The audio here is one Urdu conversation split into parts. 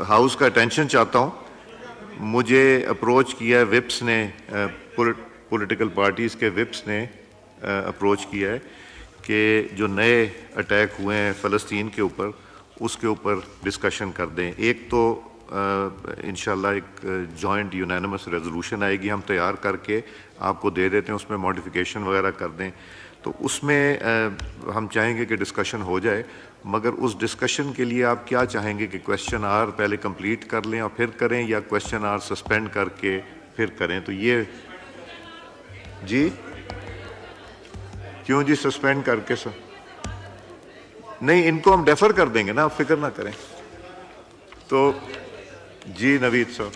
ہاؤس کا اٹینشن چاہتا ہوں. مجھے اپروچ کیا ہے وپس نے, پولیٹیکل پارٹیز کے وپس نے اپروچ کیا ہے کہ جو نئے اٹیک ہوئے ہیں فلسطین کے اوپر, اس کے اوپر ڈسکشن کر دیں. ایک تو انشاءاللہ ایک جوائنٹ یونینمس ریزولوشن آئے گی, ہم تیار کر کے آپ کو دے دیتے ہیں, اس میں ماڈیفیکیشن وغیرہ کر دیں. تو اس میں ہم چاہیں گے کہ ڈسکشن ہو جائے, مگر اس ڈسکشن کے لیے آپ کیا چاہیں گے کہ کویسچن آر پہلے کمپلیٹ کر لیں اور پھر کریں, یا کویسچن آر سسپینڈ کر کے پھر کریں؟ تو یہ جی کیوں جی سسپینڈ کر کے سر؟ نہیں, ان کو ہم ڈیفر کر دیں گے نا, آپ فکر نہ کریں. تو جی نوید صاحب,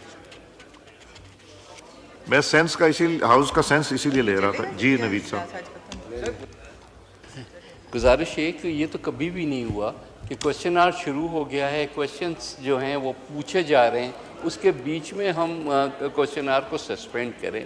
میں سینس کا ہاؤس کا سینس اسی لیے لے رہا تھا. جی نوید صاحب. گزارش ہے کہ یہ تو کبھی بھی نہیں ہوا کہ کویسچن آر شروع ہو گیا ہے, کویسچنس جو ہیں وہ پوچھے جا رہے ہیں, اس کے بیچ میں ہم کویسچن آر کو سسپینڈ کریں.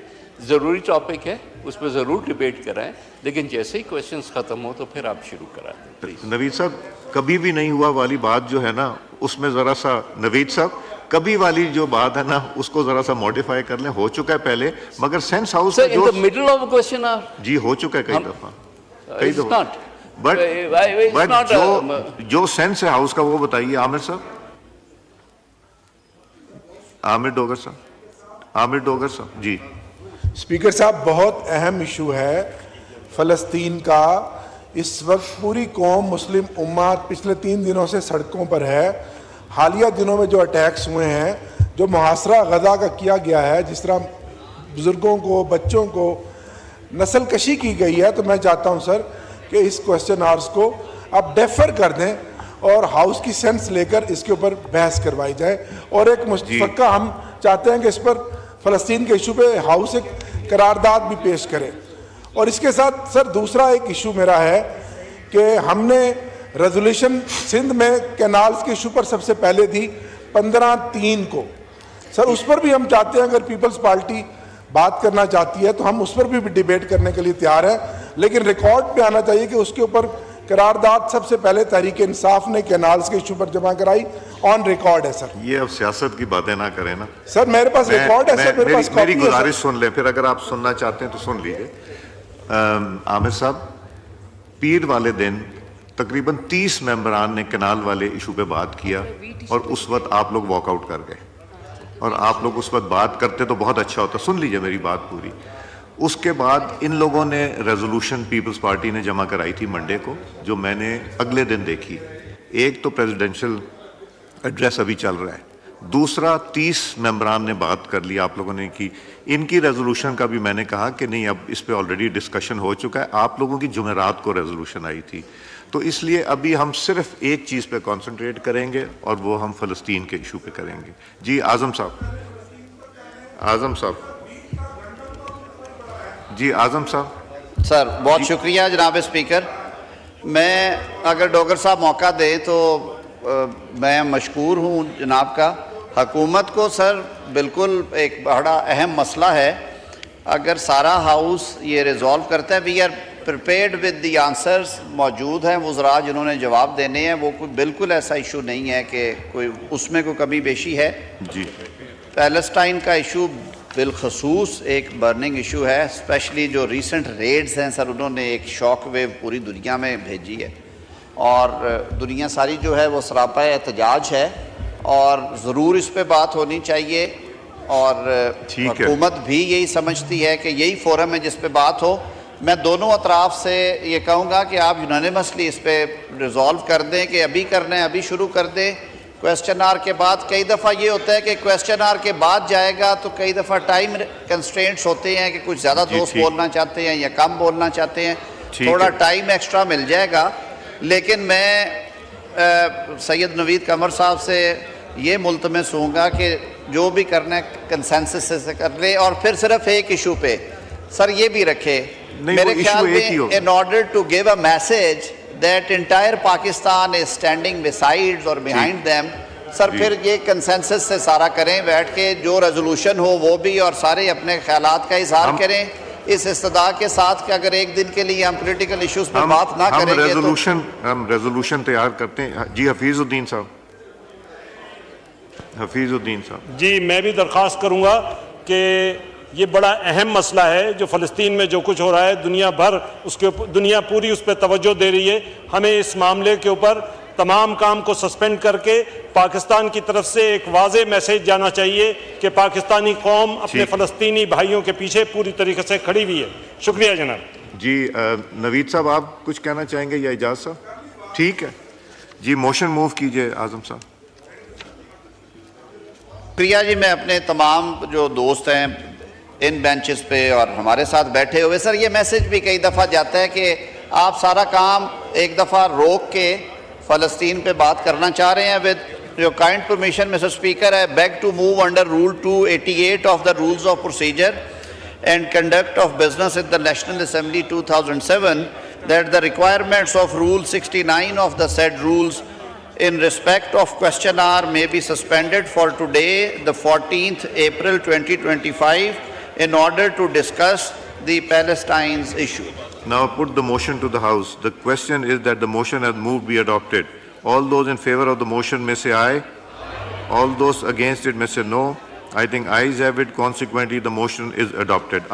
ضروری ٹاپک ہے, اس پہ ضرور ڈیبیٹ کرائیں, لیکن جیسے ہی کویسچنس ختم ہو تو پھر آپ شروع کرا دیں پلیز. نوید صاحب, کبھی بھی نہیں ہوا والی بات جو ہے نا, اس میں ذرا سا نوید صاحب کبھی والی جو بات ہے نا, اس کو ذرا سا موڈیفائی کر لیں. ہو چکا ہے پہلے, مگر سینس ہاؤس sir in the middle of question آر جی ہو چکا ہے کئی دفعہ, بٹ جو سینس ہے ہاؤس کا وہ بتائیے. عامر صاحب, عامر ڈوگر صاحب. جی اسپیکر صاحب, بہت اہم ایشو ہے فلسطین کا. اس وقت پوری قوم مسلم امت پچھلے 3 دنوں سے سڑکوں پر ہے. حالیہ دنوں میں جو اٹیکس ہوئے ہیں, جو محاصرہ غزہ کا کیا گیا ہے, جس طرح بزرگوں کو, بچوں کو نسل کشی کی گئی ہے, تو میں چاہتا ہوں سر کہ اس کویسچن آرز کو آپ ڈیفر کر دیں اور ہاؤس کی سینس لے کر اس کے اوپر بحث کروائی جائے. اور ایک مشترکہ ہم چاہتے ہیں کہ اس پر فلسطین کے ایشو پہ ہاؤس ایک قرارداد بھی پیش کرے. اور اس کے ساتھ سر دوسرا ایک ایشو میرا ہے کہ ہم نے ریزولوشن سندھ میں کینالز کے ایشو پر سب سے پہلے دی 15/3 کو. سر اس پر بھی ہم چاہتے ہیں, اگر پیپلز پارٹی بات کرنا چاہتی ہے تو ہم اس پر بھی ڈیبیٹ کرنے کے لیے تیار ہیں, لیکن ریکارڈ پہ آنا چاہیے کہ اس کے اوپر قرارداد سب سے پہلے تحریک انصاف نے کینالز کے ایشو پر جمع کرائی. آن ریکارڈ ہے سر. یہ اب سیاست کی باتیں نہ کریں نا سر, میرے پاس ریکارڈ ہے سر, میرے پاس کاپی ہے. میری گزارش سن لیں, پھر اگر آپ سننا چاہتے ہیں تو سن لیجیے. عامر صاحب, پیر والے دن تقریباً 30 ممبران نے کینال والے ایشو پہ بات کیا, اور اس وقت آپ لوگ واک آؤٹ کر گئے. اور آپ لوگ اس وقت بات کرتے تو بہت اچھا ہوتا. سن لیجیے میری بات پوری. اس کے بعد ان لوگوں نے ریزولوشن پیپلز پارٹی نے جمع کرائی تھی منڈے کو, جو میں نے اگلے دن دیکھی. ایک تو پریزیڈنشل ایڈریس ابھی چل رہا ہے, دوسرا 30 ممبران نے بات کر لی, آپ لوگوں نے کی. ان کی ریزولوشن کا بھی میں نے کہا کہ نہیں, اب اس پہ آلریڈی ڈسکشن ہو چکا ہے. آپ لوگوں کی جمعرات کو ریزولوشن آئی تھی, تو اس لیے ابھی ہم صرف ایک چیز پہ کانسنٹریٹ کریں گے, اور وہ ہم فلسطین کے ایشو پہ کریں گے. جی اعظم صاحب. جی اعظم صاحب. سر بہت شکریہ جناب اسپیکر. میں اگر ڈوگر صاحب موقع دیں تو میں مشکور ہوں جناب کا. حکومت کو سر بالکل ایک بڑا اہم مسئلہ ہے. اگر سارا ہاؤس یہ ریزالو کرتا ہے, we are prepared with the answers موجود ہیں, وزراء جنہوں نے جواب دینے ہیں, وہ کوئی بالکل ایسا ایشو نہیں ہے کہ کوئی اس میں کوئی کمی بیشی ہے. جی پیلسٹائن کا ایشو بالخصوص ایک برننگ ایشو ہے, اسپیشلی جو ریسنٹ ریڈز ہیں سر, انہوں نے ایک شاک ویو پوری دنیا میں بھیجی ہے, اور دنیا ساری جو ہے وہ سراپا احتجاج ہے, اور ضرور اس پہ بات ہونی چاہیے. اور حکومت بھی یہی سمجھتی ہے کہ یہی فورم ہے جس پہ بات ہو. میں دونوں اطراف سے یہ کہوں گا کہ آپ یونانیمسلی اس پہ ریزالو کر دیں کہ ابھی کرنا ہے ابھی شروع کر دیں. کویسچن آر کے بعد کئی دفعہ یہ ہوتا ہے کہ کویسچن آر کے بعد جائے گا تو کئی دفعہ ٹائم کنسٹرینٹس ہوتے ہیں کہ کچھ زیادہ دوست بولنا چاہتے ہیں یا کم بولنا چاہتے ہیں, تھوڑا ٹائم ایکسٹرا مل جائے گا. لیکن میں سید نوید قمر صاحب سے یہ ملتمس ہوں گا کہ جو بھی کرنا ہے کنسنسس سے کر لے, اور پھر صرف ایک ایشو پہ سر یہ بھی رکھے میرے خیال میں, in order to give a message that entire Pakistan is standing besides or behind them. سر پھر یہ کنسنسس سے سارا کریں بیٹھ کے, جو ریزولوشن ہو وہ بھی, اور سارے اپنے خیالات کا اظہار کریں اس استدعا کے ساتھ کہ اگر ایک دن کے لیے ہم پولیٹیکل ایشوز پہ بات نہ کریں گے تو ہم ریزولوشن تیار کرتے ہیں. جی حفیظ الدین صاحب. حفیظ الدین صاحب. جی میں بھی درخواست کروں گا کہ یہ بڑا اہم مسئلہ ہے جو فلسطین میں جو کچھ ہو رہا ہے، دنیا پوری اس پہ توجہ دے رہی ہے. ہمیں اس معاملے کے اوپر تمام کام کو سسپینڈ کر کے پاکستان کی طرف سے ایک واضح میسیج جانا چاہیے کہ پاکستانی قوم اپنے فلسطینی بھائیوں کے پیچھے پوری طریقے سے کھڑی ہوئی ہے. شکریہ جناب. جی نوید صاحب آپ کچھ کہنا چاہیں گے یا اعجاز صاحب؟ ٹھیک ہے جی، موشن موو کیجئے اعظم صاحب. شکریہ جی. میں اپنے تمام جو دوست ہیں ان بینچز پہ اور ہمارے ساتھ بیٹھے ہوئے، سر یہ میسیج بھی کئی دفعہ جاتا ہے کہ آپ سارا کام ایک دفعہ روک کے فلسطین پہ بات کرنا چاہ رہے ہیں. ود جو کائنڈ پرمیشن مسٹر اسپیکر ہے، beg to move under rule 288 of the rules of procedure and conduct of business in the National Assembly 2007, that the requirements of Rule 69 of the said rules in respect of question hour may be suspended for today, the 14th April 2025, in order to discuss the Palestine's issue. Now put the motion to the House. The question is that the motion as moved be adopted. All those in favor of the motion may say aye. All those against it may say no. I think ayes have it. Consequently, the motion is adopted.